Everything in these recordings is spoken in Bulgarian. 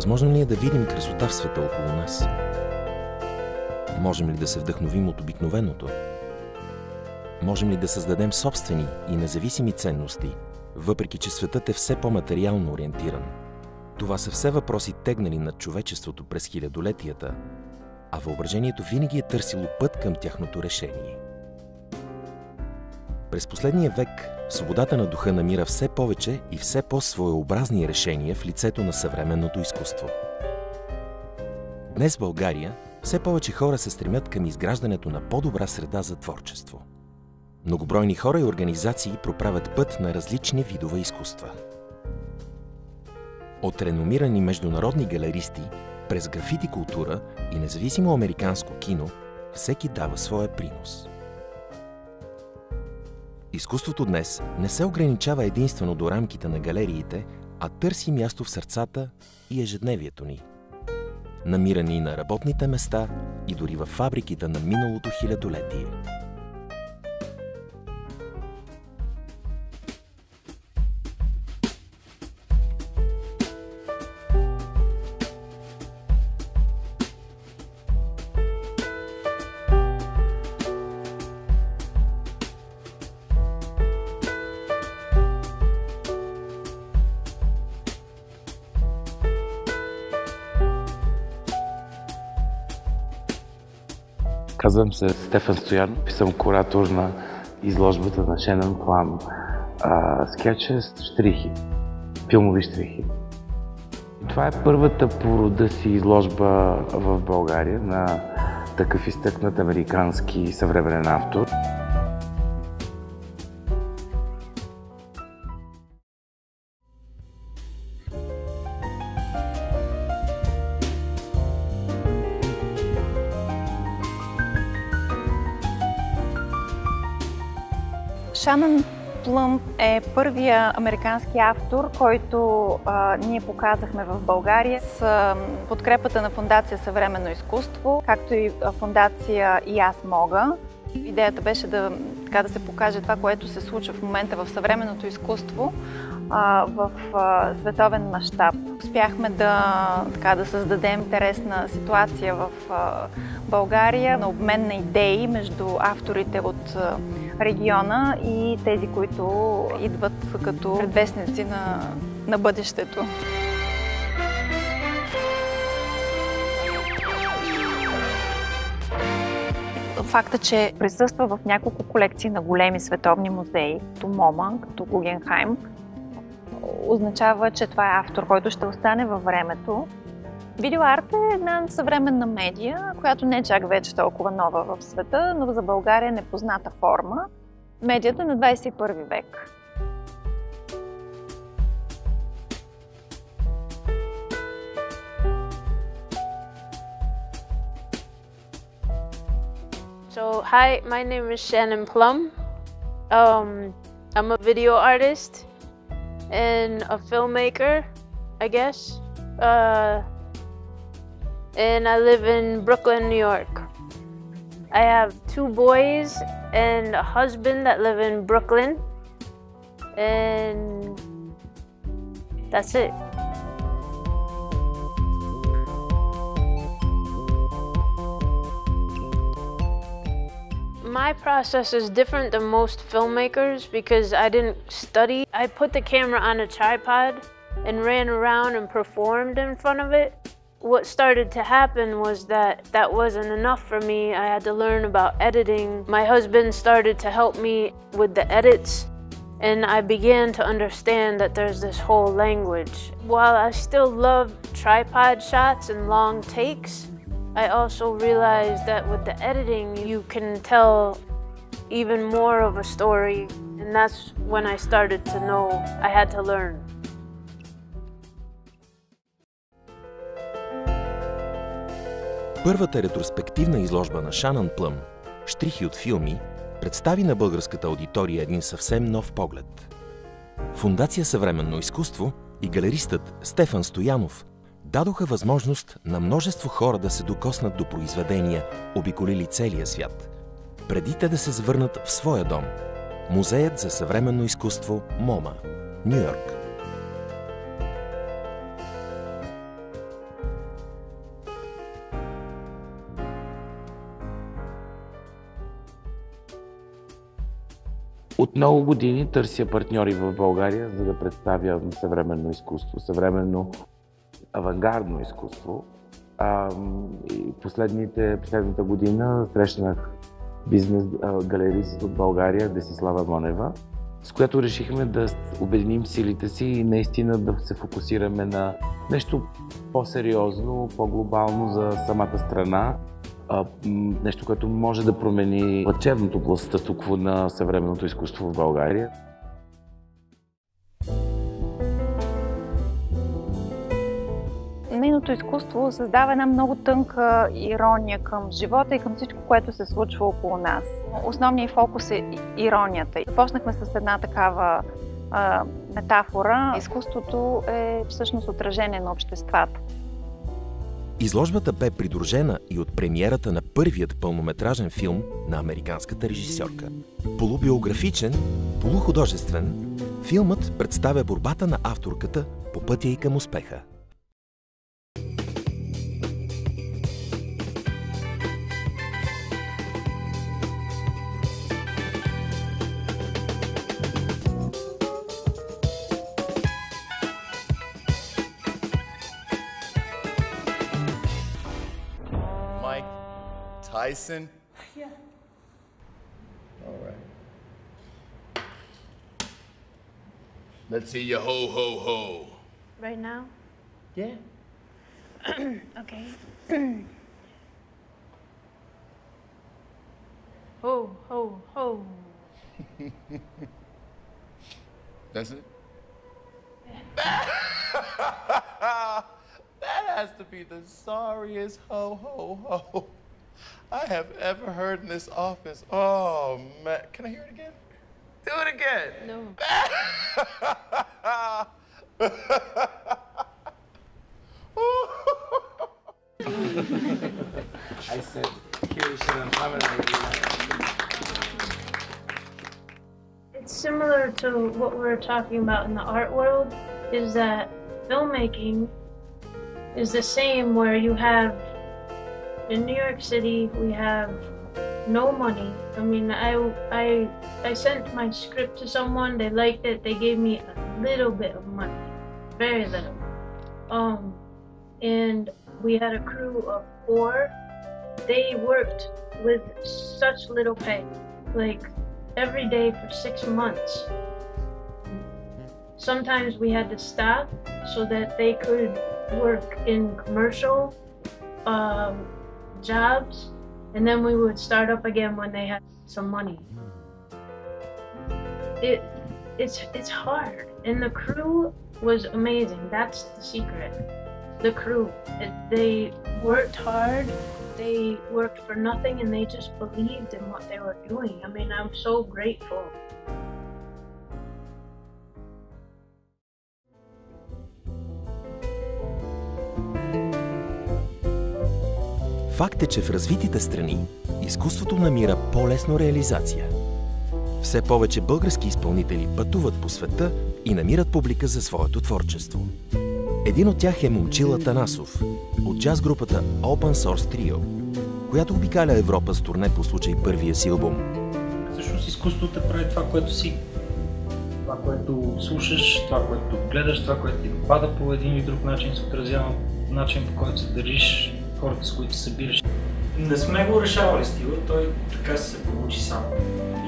Възможно ли е да видим красота в света около нас? Можем ли да се вдъхновим от обикновеното? Можем ли да създадем собствени и независими ценности, въпреки че светът е все по-материално ориентиран? Това са все въпроси тегнали над човечеството през хилядолетията, а въображението винаги е търсило път към тяхното решение. През последния век свободата на духа намира все повече и все по-своеобразни решения в лицето на съвременното изкуство. Днес в България все повече хора се стремят към изграждането на по-добра среда за творчество. Многобройни хора и организации проправят път на различни видове изкуства. От реномирани международни галеристи, през графити култура и независимо американско кино, всеки дава своя принос. Изкуството днес не се ограничава единствено до рамките на галериите, а търси място в сърцата и ежедневието ни. Намира ни на работните места и дори във фабриките на миналото хилядолетие. Казвам се Стефан Стоянов и съм куратор на изложбата на Шанън Плъм. Скетча щрихи, филмови щрихи. Това е първата по рода си изложба в България на такъв изтъкнат американски съвременен автор. Шанън Плъм е първия американски автор, който ние показахме в България с подкрепата на Фондация Съвременно изкуство, както и Фондация И аз мога. Идеята беше да се покаже това, което се случва в момента в съвременното изкуство в световен мащаб. Успяхме да създадем интересна ситуация в България, на обмен на идеи между авторите от региона и тези, които идват като предвестници на бъдещето. Факта, че присъства в няколко колекции на големи световни музеи, като МОМА, като Гугенхайм, означава, че това е автор, който ще остане във времето. Видеоарт е една съвременна медия, която не е чак вече толкова нова в света, но за България е непозната форма. Медията на 21 век. So, hi, my name is Shannon Plum. I'm a video artist and a filmmaker, I guess. And I live in Brooklyn, New York. I have 2 boys and a husband that live in Brooklyn. And that's it. My process is different than most filmmakers because I didn't study. I put the camera on a tripod and ran around and performed in front of it. What started to happen was that wasn't enough for me. I had to learn about editing. My husband started to help me with the edits, and I began to understand that there's this whole language. While I still love tripod shots and long takes, I also realized that with the editing, you can tell even more of a story, and that's when I started to know I had to learn. Първата ретроспективна изложба на Шанън Плъм «Щрихи от филми» представи на българската аудитория един съвсем нов поглед. Фондация Съвременно изкуство и галеристът Стефан Стоянов дадоха възможност на множество хора да се докоснат до произведения, обиколили целия свят, преди те да се завърнат в своя дом – Музеят за съвременно изкуство МОМА, Ню Йорк. много години търся партньори в България, за да представя съвременно изкуство, съвременно авангардно изкуство. И последната година срещнах бизнес галерист от България, Десислава Монева, с която решихме да обединим силите си и наистина да се фокусираме на нещо по-сериозно, по-глобално за самата страна. Нещо, което може да промени плачевното статукво на съвременното изкуство в България. Нейното изкуство създава една много тънка ирония към живота и към всичко, което се случва около нас. Основният фокус е иронията. Започнахме с една такава метафора. Изкуството е всъщност отражение на обществата. Изложбата бе придружена и от премиерата на първият пълнометражен филм на американската режисьорка. Полубиографичен, полухудожествен, филмът представя борбата на авторката по пътя й към успеха. Tyson? Yeah. All right. Let's see you ho, ho, ho. Right now? Yeah. Okay. Ho, ho, ho. That's it? That has to be the sorriest ho, ho, ho I have ever heard in this office. Oh, man. Can I hear it again? Do it again. No. I said, here Shannon Plum. It's similar to what we were talking about in the art world, is that filmmaking is the same where you have in New York City, we have no money. I mean, I sent my script to someone, they liked it, they gave me a little bit of money, very little. And we had a crew of 4. They worked with such little pay, like every day for 6 months. Sometimes we had to stop so that they could work in commercial jobs, and then we would start up again when they had some money. It's hard, and the crew was amazing. That's the secret. The crew, they worked hard, they worked for nothing, and they just believed in what they were doing. I mean, I'm so grateful. Факт е, че в развитите страни изкуството намира по-лесно реализация. Все повече български изпълнители пътуват по света и намират публика за своето творчество. Един от тях е Момчил Атанасов от джаз групата Open Source Trio, която обикаля Европа с турне по случай първия си албум. Всъщност изкуството прави това, което си. Това, което слушаш, това, което гледаш, това, което ти допада по един или друг начин, се отразява начин, по който се държиш, хората, с които се събираш. Не сме го решавали стила, той така се получи сам.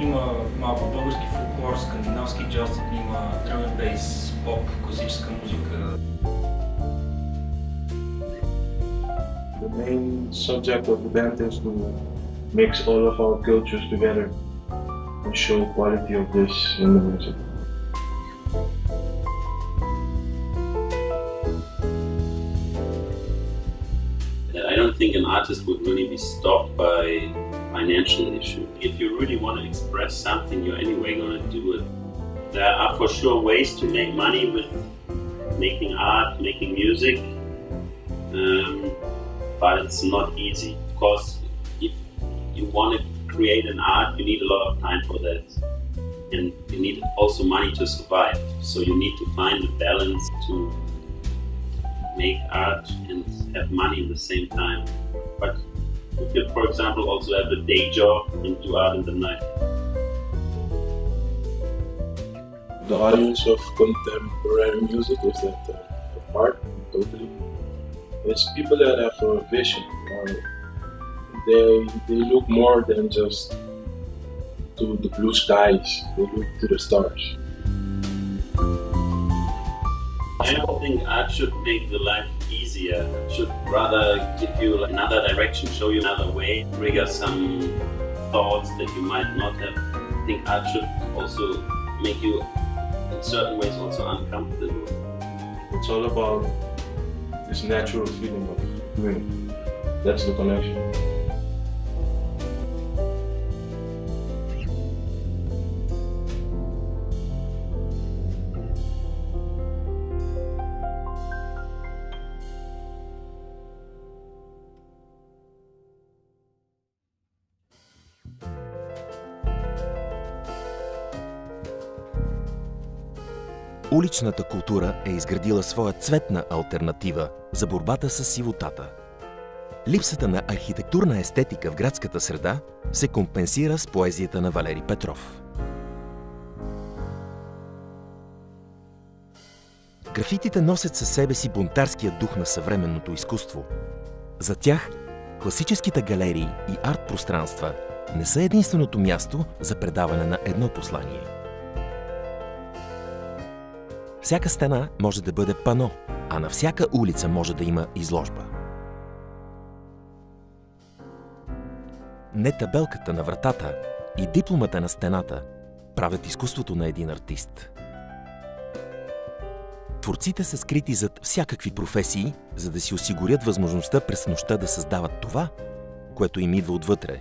Има малко български фолклор, скандинавски джаз, има дръм н бейс, поп, класическа музика. The main subject of the band is to mix all of our cultures together and show quality of this in the music. I don't think an artist would really be stopped by financial issue. If you really want to express something, you're anyway going to do it. There are for sure ways to make money with making art, making music, but it's not easy. Of course, if you want to create an art, you need a lot of time for that. And you need also money to survive. So you need to find a balance to make art and have money at the same time. But you could, for example, also have a day job and do art in the night. the audience of contemporary music is that of art, totally. It's people that have a vision. They look more than just to the blue skies. They look to the stars. I don't think art should make the life easier. It should rather give you another direction, show you another way, trigger some thoughts that you might not have. I think art should also make you, in certain ways, also uncomfortable. It's all about this natural feeling of doing. That's the connection. Уличната култура е изградила своя цветна алтернатива за борбата с сивотата. Липсата на архитектурна естетика в градската среда се компенсира с поезията на Валери Петров. Графитите носят със себе си бунтарския дух на съвременното изкуство. За тях класическите галерии и арт-пространства не са единственото място за предаване на едно послание. Всяка стена може да бъде пано, а на всяка улица може да има изложба. Не табелката на вратата и дипломата на стената правят изкуството на един артист. Творците са скрити зад всякакви професии, за да си осигурят възможността през нощта да създават това, което им идва отвътре.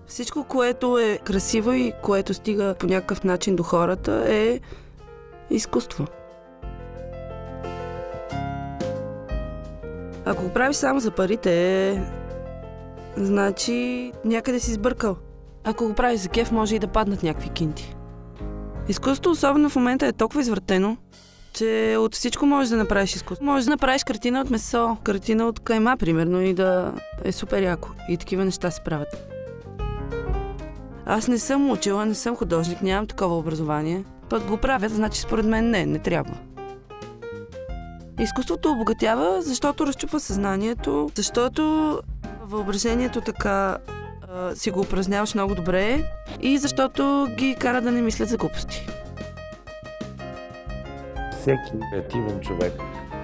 Всичко, което е красиво и което стига по някакъв начин до хората, е изкуство. Ако го правиш само за парите, значи някъде си сбъркал. Ако го правиш за кеф, може и да паднат някакви кинти. Изкуството, особено в момента, е толкова извратено, че от всичко можеш да направиш изкуство. Можеш да направиш картина от месо, картина от кайма, примерно, и да е супер яко. И такива неща се правят. Аз не съм учила, не съм художник, нямам такова образование. Пък го правят, значи според мен не трябва. Изкуството обогатява, защото разчупва съзнанието, защото въображението така си го упражняваш много добре и защото ги кара да не мислят за глупости. Всеки креативен човек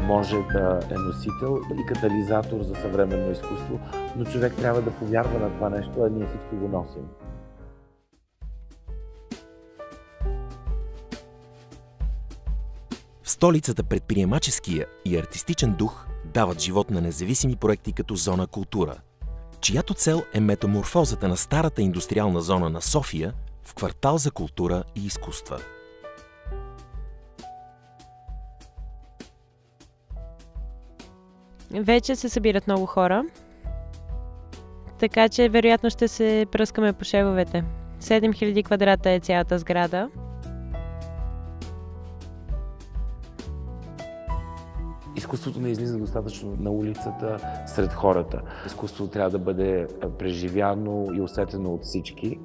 може да е носител и катализатор за съвременно изкуство, но човек трябва да повярва на това нещо, а ние всички го носим. В столицата предприемаческия и артистичен дух дават живот на независими проекти като Зона Култура, чиято цел е метаморфозата на старата индустриална зона на София в квартал за култура и изкуства. Вече се събират много хора, така че вероятно ще се пръскаме по шевовете. 7000 квадрата е цялата сграда. Изкуството не излиза достатъчно на улицата сред хората. Изкуството трябва да бъде преживяно и усетено от всички.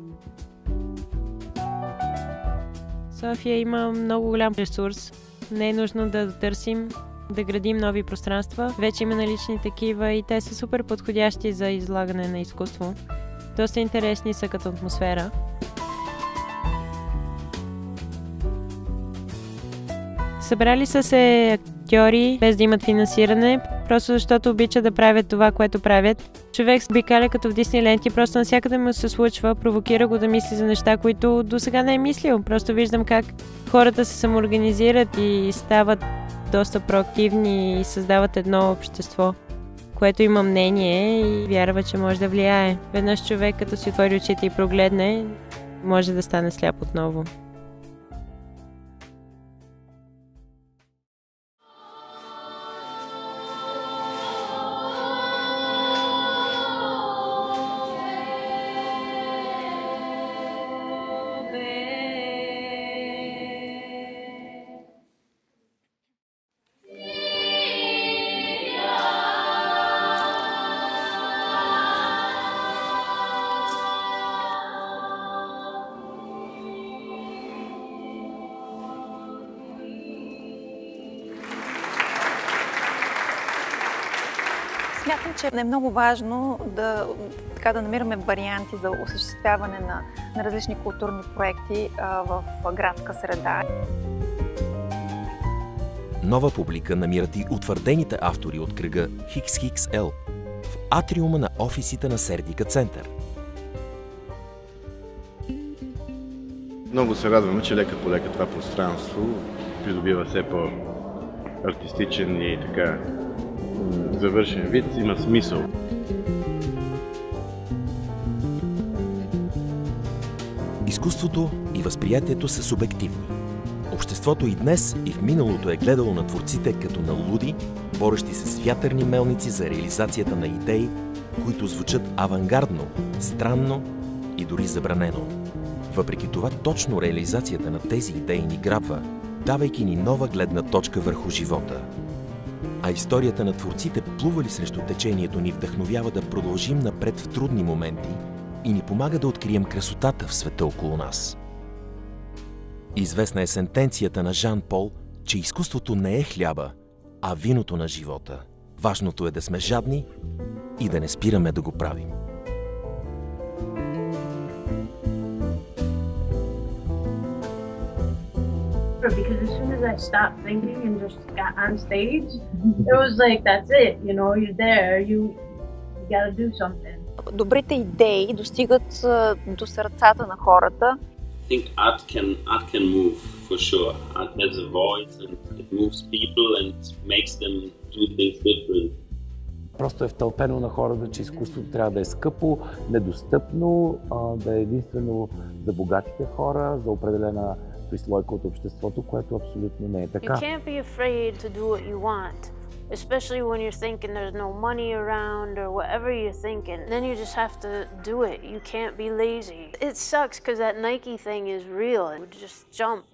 София има много голям ресурс. Не е нужно да търсим, да градим нови пространства. Вече има налични такива и те са супер подходящи за излагане на изкуство. Доста интересни са като атмосфера. Събрали са се актьори без да имат финансиране, просто защото обичат да правят това, което правят. Човек обикаля като в Дисниленд и просто навсякъде му се случва, провокира го да мисли за неща, които досега не е мислил. Просто виждам как хората се самоорганизират и стават доста проактивни и създават едно общество, което има мнение и вярва, че може да влияе. Веднъж човек, като си отвори очите и прогледне, може да стане сляп отново. Смятам, че е много важно да намираме варианти за осъществяване на различни културни проекти в градска среда. Нова публика намират и утвърдените автори от кръга XXL в атриума на офисите на Сердика център. Много се радваме, че лека по лека това пространство придобива все по-артистичен и така завършен вид, има смисъл. Изкуството и възприятието са субективни. Обществото и днес, и в миналото е гледало на творците като на луди, борещи се с вятърни мелници за реализацията на идеи, които звучат авангардно, странно и дори забранено. Въпреки това, точно реализацията на тези идеи ни грабва, давайки ни нова гледна точка върху живота. А историята на творците, плували срещу течението, ни вдъхновява да продължим напред в трудни моменти и ни помага да открием красотата в света около нас. Известна е сентенцията на Жан Пол, че изкуството не е хляба, а виното на живота. Важното е да сме жадни и да не спираме да го правим. Because as soon as I stopped thinking and just got on stage, it was like, that's it, you know, you're there, you gotta do something. Добрите идеи достигат до сърцата на хората. I think art can move for sure. Art has a voice and it moves people and makes them do things different. Просто е втълпено на хората, че изкуството трябва да е скъпо, недостъпно, да е единствено за богатите хора, за определена прислойка от обществото, което абсолютно не е така. You can't be afraid to do what you want, especially when you're thinking there's no money around or whatever you're thinking. Then you just have to do it. You can't be lazy. It sucks because that Nike thing is real. It would just jump.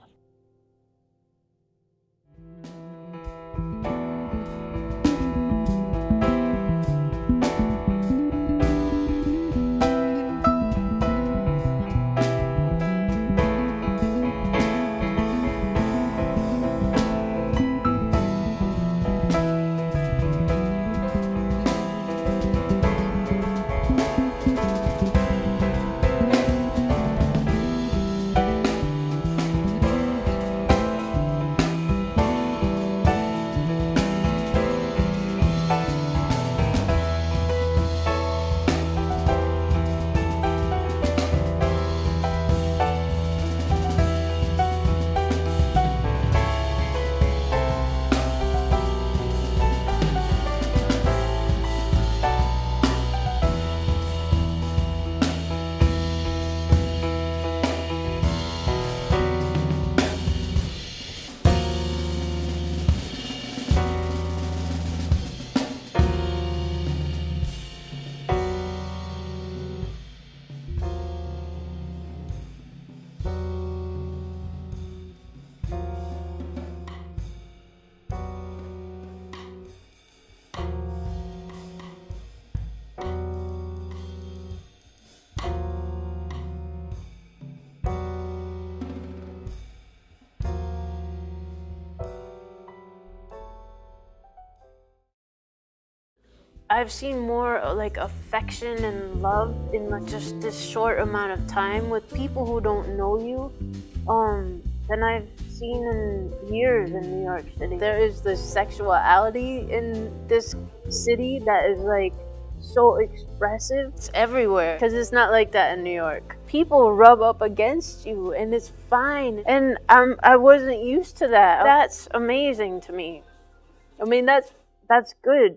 I've seen more like affection and love in like just this short amount of time with people who don't know you than I've seen in years in New York City. There is this sexuality in this city that is like so expressive. It's everywhere because it's not like that in New York. People rub up against you and it's fine. And I wasn't used to that. That's amazing to me. I mean, that's good.